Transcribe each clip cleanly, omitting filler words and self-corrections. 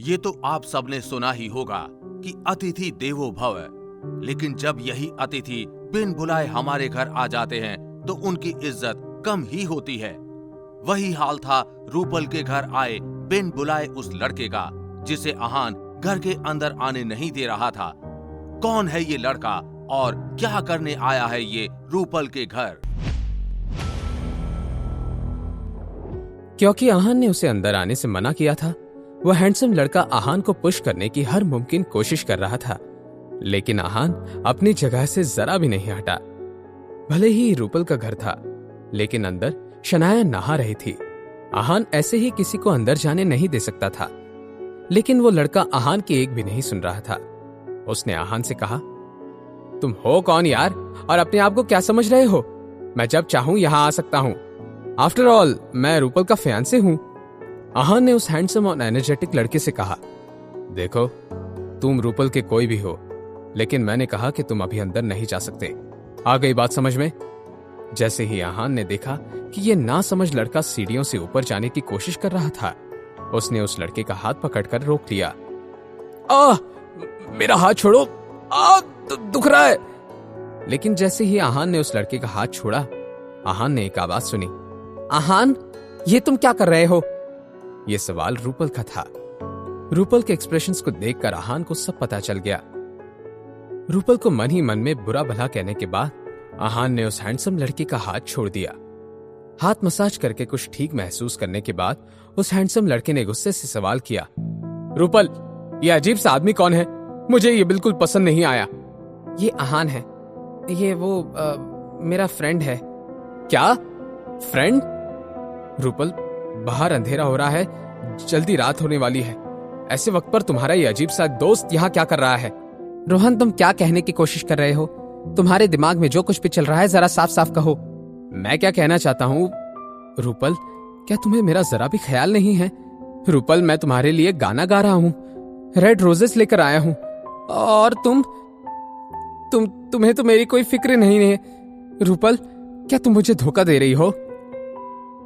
ये तो आप सबने सुना ही होगा कि अतिथि देवो भव, लेकिन जब यही अतिथि बिन बुलाए हमारे घर आ जाते हैं तो उनकी इज्जत कम ही होती है। वही हाल था रूपल के घर आए बिन बुलाए उस लड़के का, जिसे आहान घर के अंदर आने नहीं दे रहा था। कौन है ये लड़का और क्या करने आया है ये रूपल के घर? क्योंकि आहान ने उसे अंदर आने से मना किया था, वह हैंडसम लड़का आहान को पुश करने की हर मुमकिन कोशिश कर रहा था, लेकिन आहान अपनी जगह से जरा भी नहीं हटा। भले ही रूपल का घर था, लेकिन अंदर शनाया नहा रही थी। आहान ऐसे ही किसी को अंदर जाने नहीं दे सकता था, लेकिन वो लड़का आहान की एक भी नहीं सुन रहा था। उसने आहान से कहा, तुम हो कौन यार, और अपने आप को क्या समझ रहे हो? मैं जब चाहूं यहां आ सकता हूं। आफ्टर ऑल मैं रूपल का फियांसे हूं। आहान ने उस हैंडसम और एनर्जेटिक लड़के से कहा, देखो तुम रूपल के कोई भी हो, लेकिन मैंने कहा कि तुम अभी अंदर नहीं जा सकते। आ गई बात समझ में? जैसे ही आहान ने देखा कि ये नासमझ लड़का सीढ़ियों से ऊपर जाने की कोशिश कर रहा था, उसने उस लड़के का हाथ पकड़कर रोक लिया। मेरा हाथ छोड़ो, दुख रहा है। लेकिन जैसे ही आहान ने उस लड़के का हाथ छोड़ा, आहान ने एक आवाज सुनी, आहान ये तुम क्या कर रहे हो? यह सवाल रूपल का था। रूपल के एक्सप्रेशंस को देखकर आहान को सब पता चल गया। रूपल को मन ही मन में बुरा भला कहने के बाद आहान ने उस हैंडसम लड़के का हाथ छोड़ दिया। हाथ मसाज करके कुछ ठीक महसूस करने के बाद उस हैंडसम लड़के ने गुस्से से सवाल किया, रूपल ये अजीब सा आदमी कौन है? मुझे ये बिल्कुल पसंद नहीं आया। ये आहान है, ये वो मेरा फ्रेंड है। क्या फ्रेंड? रूपल बाहर अंधेरा हो रहा है, जल्दी रात होने वाली है। ऐसे वक्त पर तुम्हारा ये अजीब सा दोस्त यहाँ क्या कर रहा है? रोहन तुम क्या कहने की कोशिश कर रहे हो? तुम्हारे दिमाग में जो कुछ भी चल रहा है जरा साफ साफ कहो। मैं क्या कहना चाहता हूँ रूपल, क्या तुम्हें मेरा जरा भी ख्याल नहीं है? रूपल मैं तुम्हारे लिए गाना गा रहा हूँ, रेड रोजेस लेकर आया हूँ, और तुम्हें तो मेरी कोई फिक्र नहीं है। रूपल क्या तुम मुझे धोखा दे रही हो?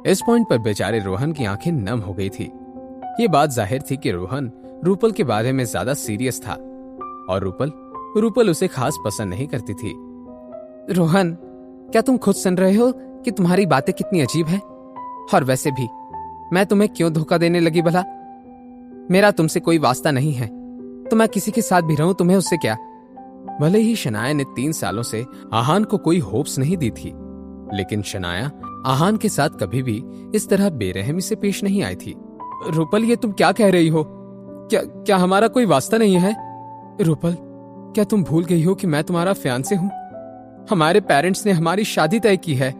इस पॉइंट पर बेचारे रोहन की आंखें नम हो गई थी। ये बात जाहिर थी कि रोहन रूपल के बारे में ज्यादा सीरियस था और रूपल उसे खास पसंद नहीं करती थी। रोहन क्या तुम खुद सुन रहे हो कि तुम्हारी बातें कितनी अजीब है? और वैसे भी मैं तुम्हें क्यों धोखा देने लगी भला? मेरा तुमसे कोई वास्ता नहीं है, तो मैं किसी के साथ भी रहूं तुम्हें उससे क्या? भले ही शनाया ने 3 सालों से आहान को कोई होप्स नहीं दी थी, लेकिन शनाया आहान के साथ कभी भी इस तरह बेरहमी से पेश नहीं आई थी। रूपल ये तुम क्या कह रही हो? क्या हमारा कोई वास्ता नहीं है? रूपल क्या तुम भूल गई हो कि मैं तुम्हारा फियांसे हूं? हमारे पेरेंट्स ने हमारी शादी तय की है।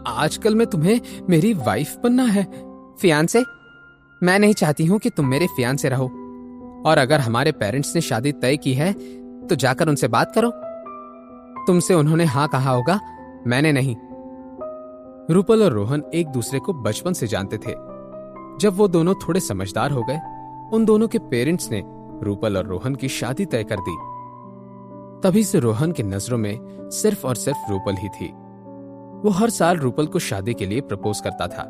आजकल में तुम्हें मेरी वाइफ बनना है। फियांसे? मैं नहीं चाहती हूं कि तुम मेरे फियांसे रहो, और अगर हमारे पेरेंट्स ने शादी तय की है तो जाकर उनसे बात करो। तुमसे उन्होंने हाँ कहा होगा, मैंने नहीं। रूपल और रोहन एक दूसरे को बचपन से जानते थे। जब वो दोनों थोड़े समझदार हो गए, उन दोनों के पेरेंट्स ने रूपल और रोहन की शादी तय कर दी। तभी से रोहन की नजरों में सिर्फ और सिर्फ रूपल ही थी। वो हर साल रूपल को शादी के लिए प्रपोज करता था,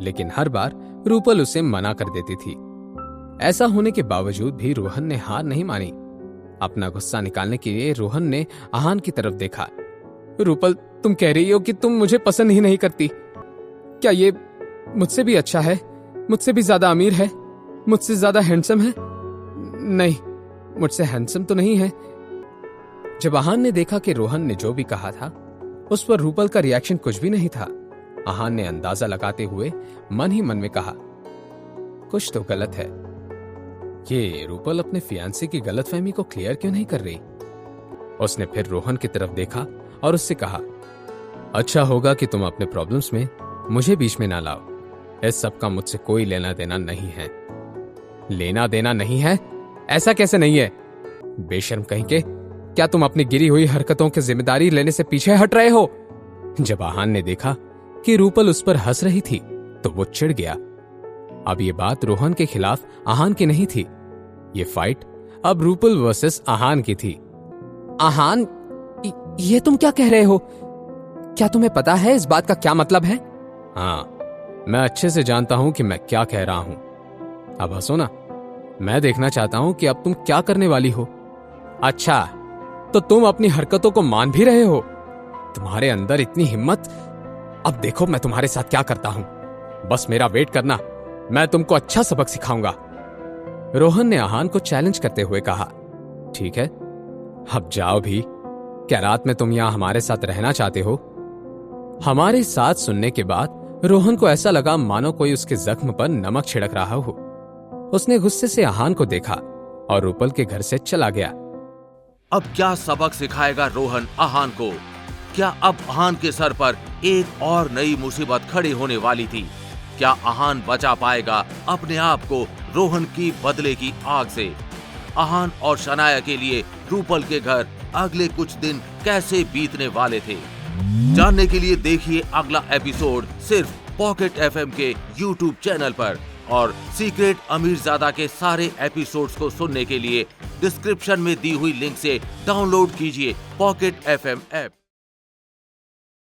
लेकिन हर बार रूपल उसे मना कर देती थी। ऐसा होने के बावजूद भी रोहन ने हार नहीं मानी। अपना गुस्सा निकालने के लिए रोहन ने आहान की तरफ देखा। रूपल तुम कह रही हो कि तुम मुझे पसंद ही नहीं करती। क्या ये मुझसे भी अच्छा है, मुझसे भी ज्यादा अमीर है, मुझसे ज्यादा हैंडसम है? नहीं, मुझसे हैंडसम तो नहीं है। जब आहान ने देखा कि रोहन ने जो भी कहा था उस पर रूपल का रिएक्शन कुछ भी नहीं था, आहान ने अंदाजा लगाते हुए मन ही मन में कहा, कुछ तो गलत है। ये रूपल अपने फियांसे की गलतफहमी को क्लियर क्यों नहीं कर रही? उसने फिर रोहन की तरफ देखा और उससे कहा, अच्छा होगा कि तुम अपने प्रॉब्लम्स में मुझे बीच में ना लाओ। इस सब का मुझसे कोई लेना देना नहीं है। लेना देना नहीं है? ऐसा कैसे नहीं है? बेशर्म कहीं के, क्या तुम अपनी गिरी हुई हरकतों की जिम्मेदारी लेने से पीछे हट रहे हो? जब आहान ने देखा कि रूपल उस पर हंस रही थी तो वो चिढ़ गया। अब ये बात रोहन के खिलाफ आहान की नहीं थी, ये फाइट अब रूपल वर्सेस आहान की थी। आहान ये तुम क्या कह रहे हो? क्या तुम्हें पता है इस बात का क्या मतलब है? हाँ, मैं अच्छे से जानता हूं कि मैं क्या कह रहा हूं। अब हंसो ना, मैं देखना चाहता हूं कि अब तुम क्या करने वाली हो। अच्छा, तो तुम अपनी हरकतों को मान भी रहे हो? तुम्हारे अंदर इतनी हिम्मत। अब देखो मैं तुम्हारे साथ क्या करता हूं। बस मेरा वेट करना, मैं तुमको अच्छा सबक सिखाऊंगा। रोहन ने आहान को चैलेंज करते हुए कहा। ठीक है, अब जाओ भी। क्या रात में तुम यहां हमारे साथ रहना चाहते हो? हमारी साथ सुनने के बाद रोहन को ऐसा लगा मानो कोई उसके जख्म पर नमक छिड़क रहा हो। उसने गुस्से से आहान को देखा और रूपल के घर से चला गया। अब क्या सबक सिखाएगा रोहन आहान को? क्या अब आहान के सर पर एक और नई मुसीबत खड़ी होने वाली थी? क्या आहान बचा पाएगा अपने आप को रोहन की बदले की आग से? आहान और शनाया के लिए रूपल के घर अगले कुछ दिन कैसे बीतने वाले थे? जानने के लिए देखिए अगला एपिसोड सिर्फ पॉकेट एफएम के यूट्यूब चैनल पर। और सीक्रेट अमीरजादा के सारे एपिसोड्स को सुनने के लिए डिस्क्रिप्शन में दी हुई लिंक से डाउनलोड कीजिए पॉकेट एफएम ऐप।